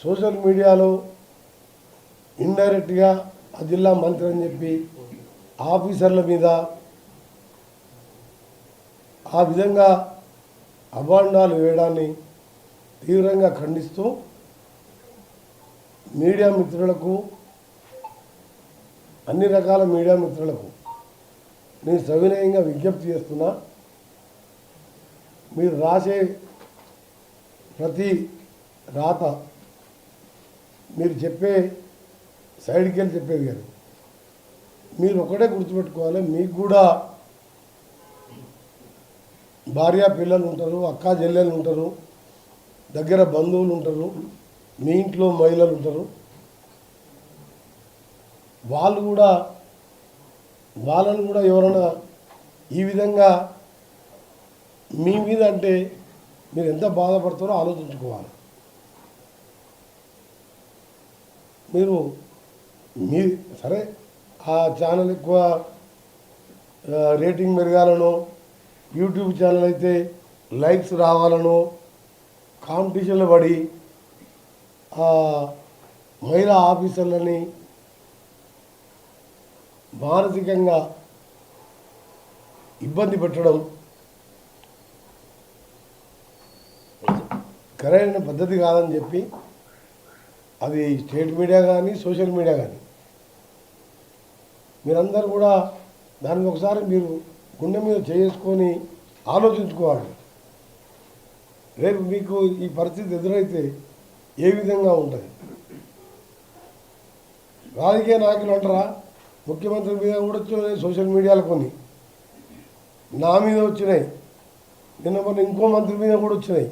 Social మీడియాలో ఇండైరెక్ట్గా ఆ జిల్లా మంత్రి అని చెప్పి ఆఫీసర్ల మీద ఆ విధంగా అభాండాలు వేయడాన్ని తీవ్రంగా ఖండిస్తూ మీడియా మిత్రులకు, అన్ని రకాల మీడియా మిత్రులకు నేను సవినయంగా విజ్ఞప్తి చేస్తున్నా. మీరు రాసే ప్రతి రాత, మీరు చెప్పే సైడ్కి వెళ్ళి చెప్పేది కానీ మీరు ఒకటే గుర్తుపెట్టుకోవాలి. మీకు కూడా భార్య పిల్లలు ఉంటారు, అక్కా చెల్లెలు ఉంటారు, దగ్గర బంధువులు ఉంటారు, మీ ఇంట్లో మహిళలు ఉంటారు. వాళ్ళను కూడా ఎవరైనా ఈ విధంగా మీ మీద అంటే మీరు ఎంత బాధపడతారో ఆలోచించుకోవాలి. మీ సరే ఆ ఛానల్ ఎక్కువ రేటింగ్ పెరగాలనో, యూట్యూబ్ ఛానల్ అయితే లైక్స్ రావాలనో కాంపిటీషన్లో పడి మహిళా ఆఫీసర్లని మానసికంగా ఇబ్బంది పెట్టడం సరైన పద్ధతి కాదని చెప్పి అది స్టేట్ మీడియా కానీ సోషల్ మీడియా కానీ మీరందరూ కూడా దానికి ఒకసారి మీరు గుండె మీద చేసుకొని ఆలోచించుకోవాలి. రేపు మీకు ఈ పరిస్థితి ఎదురైతే ఏ విధంగా ఉంటుంది? రాజకీయ నాయకులు అంటారా, ముఖ్యమంత్రి మీద కూడా వచ్చినాయి సోషల్ మీడియాలో, కొన్ని నా మీద వచ్చినాయి, నిన్న మొన్న ఇంకో మంత్రి మీద కూడా వచ్చినాయి.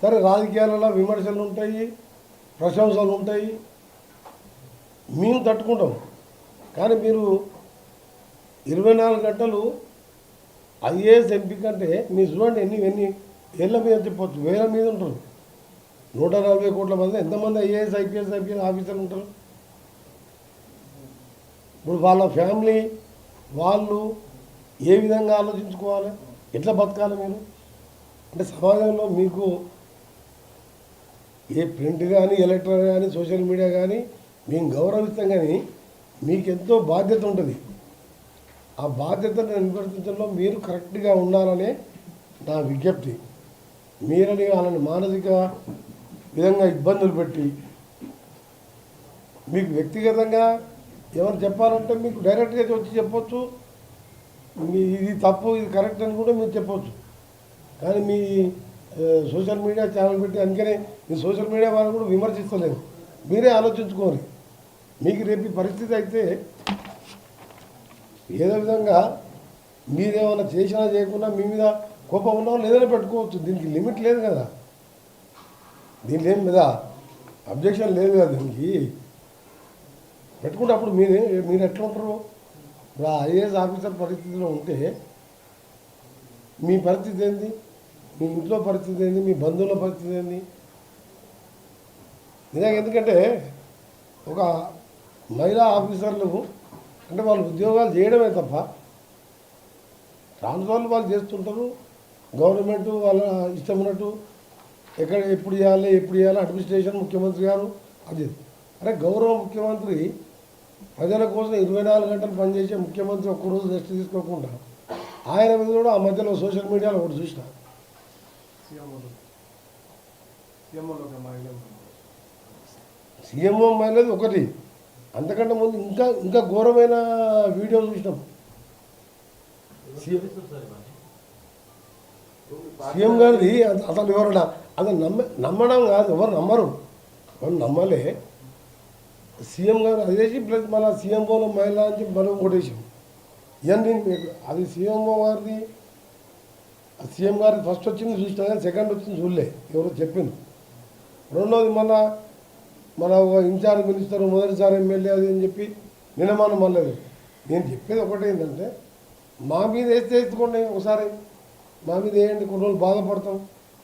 సరే, రాజకీయాలలో విమర్శలు ఉంటాయి, ప్రశంసలు ఉంటాయి, మేము తట్టుకుంటాం. కానీ మీరు 24 గంటలు ఐఏఎస్ ఎంపీ కంటే మీరు చూడండి ఎన్ని ఏళ్ళ మీద చెప్పవచ్చు, వేల మీద ఉంటారు. 140 కోట్ల మంది, ఎంతమంది ఐఏఎస్ ఐపీఎస్ ఆఫీసర్లు ఉంటారు? ఇప్పుడు వాళ్ళ ఫ్యామిలీ వాళ్ళు ఏ విధంగా ఆలోచించుకోవాలి, ఎట్లా బతకాలి మీరు? అంటే సమాజంలో మీకు ఏ ప్రింట్ కానీ, ఎలక్ట్రానిక్ కానీ, సోషల్ మీడియా కానీ మేము గౌరవిస్తాం, కానీ మీకెంతో బాధ్యత ఉంటుంది. ఆ బాధ్యతను నిర్వర్తించడంలో మీరు కరెక్ట్గా ఉండాలనే నా విజ్ఞప్తి. మీరని వాళ్ళని మానసిక విధంగా ఇబ్బందులు పెట్టి మీకు వ్యక్తిగతంగా ఏమైనా చెప్పాలంటే మీకు డైరెక్ట్గా వచ్చి చెప్పొచ్చు, ఇది తప్పు ఇది కరెక్ట్ అని కూడా మీరు చెప్పొచ్చు. కానీ మీ సోషల్ మీడియా ఛానల్ పెట్టి, అందుకనే మీ సోషల్ మీడియా వాళ్ళు కూడా విమర్శిస్తలేదు. మీరే ఆలోచించుకోవాలి. మీకు రేపు పరిస్థితి అయితే ఏదో విధంగా మీరేమైనా చేసినా చేయకుండా మీ మీద కోపం ఉన్నా ఏదైనా పెట్టుకోవచ్చు. దీనికి లిమిట్ లేదు కదా, దీనికి ఏం మీద అబ్జెక్షన్ లేదు కదా. దీనికి పెట్టుకుంటే అప్పుడు మీరు ఎట్లా ఉంటారు? ఇప్పుడు ఐఏఎస్ ఆఫీసర్ పరిస్థితిలో ఉంటే మీ పరిస్థితి ఏంది, మీ ఇంట్లో పరిస్థితి ఏంది, మీ బంధువుల పరిస్థితి ఏంది? నిజంగా ఎందుకంటే ఒక మహిళా ఆఫీసర్లు అంటే వాళ్ళు ఉద్యోగాలు చేయడమే తప్ప ట్రాన్స్ఫర్లు వాళ్ళు చేస్తుంటారు. గవర్నమెంట్ వాళ్ళ ఇష్టం ఉన్నట్టు ఎప్పుడు చేయాలి అడ్మినిస్ట్రేషన్ ముఖ్యమంత్రి గారు అది. అరే, గౌరవ ముఖ్యమంత్రి ప్రజల కోసం 24 గంటలు పనిచేసే ముఖ్యమంత్రి ఒక్కరోజు రెస్ట్ తీసుకోకుండా ఆయన మీద కూడా ఆ మధ్యలో సోషల్ మీడియాలో ఒకటి చూసిన సీఎంఓ మైలేజ్ ఒకటి, అంతకంటే ముందు ఇంకా ఘోరమైన వీడియో చూసినాం. సీఎం గారిది అసలు ఎవరన్నా అసలు నమ్మడం కాదు, ఎవరు నమ్మలే. సీఎం గారు అది చేసి ప్లస్ మళ్ళీ సీఎంఓలో మహిళ అని చెప్పి మనం కొట్టేసాం. ఇవన్నీ అది సీఎంఓ గారిది, సీఎం గారిది ఫస్ట్ వచ్చింది చూసినా కానీ సెకండ్ వచ్చింది చూడలే, ఎవరో చెప్పింది. రెండోది మన ఇన్ఛార్జ్ మినిస్టర్ మొదటిసారి ఎమ్మెల్యే అది అని చెప్పి నిన్నమానం మళ్ళీ. నేను చెప్పేది ఒకటే ఏంటంటే, మా మీద వేసుకోండి ఒకసారి, మా మీద వేయండి, కొన్ని రోజులు బాధపడతాం.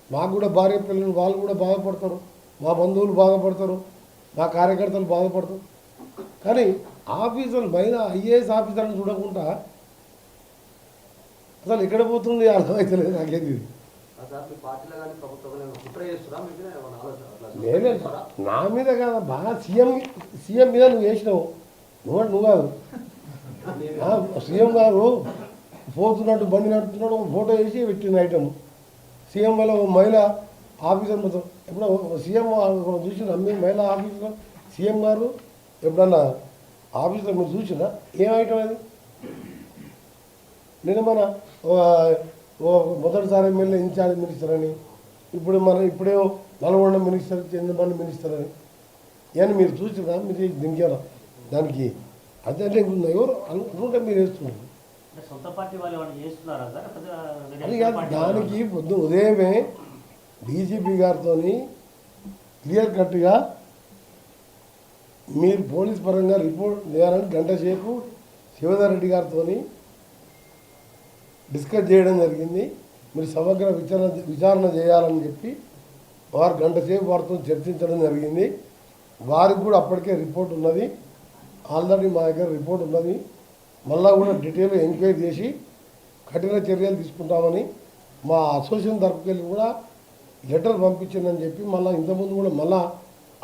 మాకు కూడా భార్య పిల్లలు వాళ్ళు కూడా బాధపడతారు, మా బంధువులు బాధపడతారు, మా కార్యకర్తలు బాధపడతారు. కానీ ఆఫీసర్లు పైన ఐఏఎస్ ఆఫీసర్ని చూడకుండా అసలు ఎక్కడ పోతుంది అర్థమవుతలేదు నాకేంది. లేదు నా మీద కాదు బాగా సీఎం మీద నువ్వు వేసినావు నువ్వు కాదు సీఎం గారు పోతున్నట్టు బండి నడుపుతున్నాడు ఫోటో వేసి పెట్టింది ఐటమ్ సీఎం వల్ల మహిళ ఆఫీసర్ మొత్తం ఎప్పుడో సీఎం చూసిన మీ మహిళా ఆఫీసర్ సీఎం గారు ఎప్పుడన్నా ఆఫీస్లో మీరు చూసినా ఏం ఐటమ్ అది నేను మన మొదటిసారి ఎమ్మెల్యే ఇన్ఛార్జ్ మినిస్టర్ అని ఇప్పుడేమో నల్గొండ మినిస్టర్ చంద్రబాబు మినిస్టర్ అని ఇవన్నీ మీరు చూసినా మీరు దింకారా దానికి అదే ఎవరు అనుకుంటే మీరు వేస్తున్నారు అది కాదు దానికి పొద్దున ఉదయమే డీజీపీ గారితో క్లియర్ కట్గా మీరు పోలీస్ పరంగా రిపోర్ట్ చేయాలని గంట సేపు శివధర్ రెడ్డి గారితో డిస్కస్ చేయడం జరిగింది. మీరు సమగ్ర విచారణ చేయాలని చెప్పి వారు గంట సేపు వారితో చర్చించడం జరిగింది. వారికి కూడా అప్పటికే రిపోర్ట్ ఉన్నది, ఆల్రెడీ మా దగ్గర రిపోర్ట్ ఉన్నది. మళ్ళా కూడా డీటెయిల్గా ఎంక్వైరీ చేసి కఠిన చర్యలు తీసుకుంటామని మా అసోసియేషన్ తరపుకెళ్ళి కూడా లెటర్ పంపించిందని చెప్పి మళ్ళీ ఇంతకుముందు కూడా మళ్ళా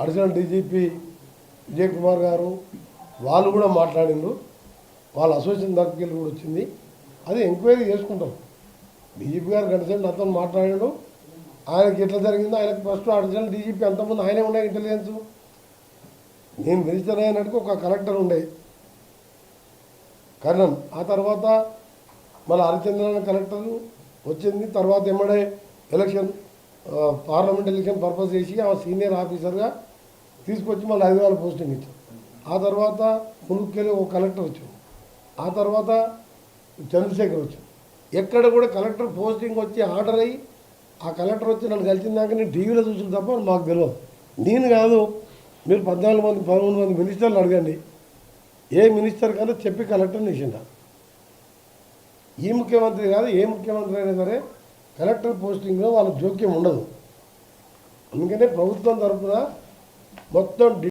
అడిషనల్ డీజీపీ విజయ్ కుమార్ గారు వాళ్ళు కూడా మాట్లాడిండ్రు. వాళ్ళ అసోసియేషన్ తరపుకెళ్ళి కూడా వచ్చింది. అది ఎంక్వైరీ చేసుకుంటాం. డీజీపీ గారు గంటసేపు నాతో మాట్లాడాడు. ఆయనకి ఎట్లా జరిగిందో ఆయనకు ఫస్ట్ అడిషనల్ డీజీపీ అంతకుముందు ఆయనే ఉండే ఇంటెలిజెన్స్. నేను మినిస్టర్ అయినట్టుకు ఒక కలెక్టర్ ఉండే కర్ణన్, ఆ తర్వాత మళ్ళీ హరిచంద్రన్ కలెక్టర్ వచ్చింది. తర్వాత ఎమ్మడే ఎలక్షన్ పార్లమెంట్ ఎలక్షన్ పర్పస్ చేసి ఆ సీనియర్ ఆఫీసర్గా తీసుకొచ్చి మళ్ళీ హైదరాబాద్ పోస్టింగ్ ఇచ్చాం. ఆ తర్వాత మునుక్కెళ్ళి ఒక కలెక్టర్ వచ్చాడు. ఆ తర్వాత చంద్రశేఖర్ వచ్చాడు. ఎక్కడ కూడా కలెక్టర్ పోస్టింగ్ వచ్చి ఆర్డర్ అయ్యి ఆ కలెక్టర్ వచ్చి నన్ను కలిసిందాక నేను టీవీలో చూసిన తప్ప మాకు తెలియదు. నేను కాదు, మీరు 14 మంది 13 మంది మినిస్టర్లు అడగండి, ఏ మినిస్టర్ కన్నా చెప్పి కలెక్టర్ని ఇచ్చిండ. ఈ ముఖ్యమంత్రి కాదు, ఏ ముఖ్యమంత్రి అయినా సరే కలెక్టర్ పోస్టింగ్లో వాళ్ళ జోక్యం ఉండదు. అందుకనే ప్రభుత్వం తరఫున మొత్తం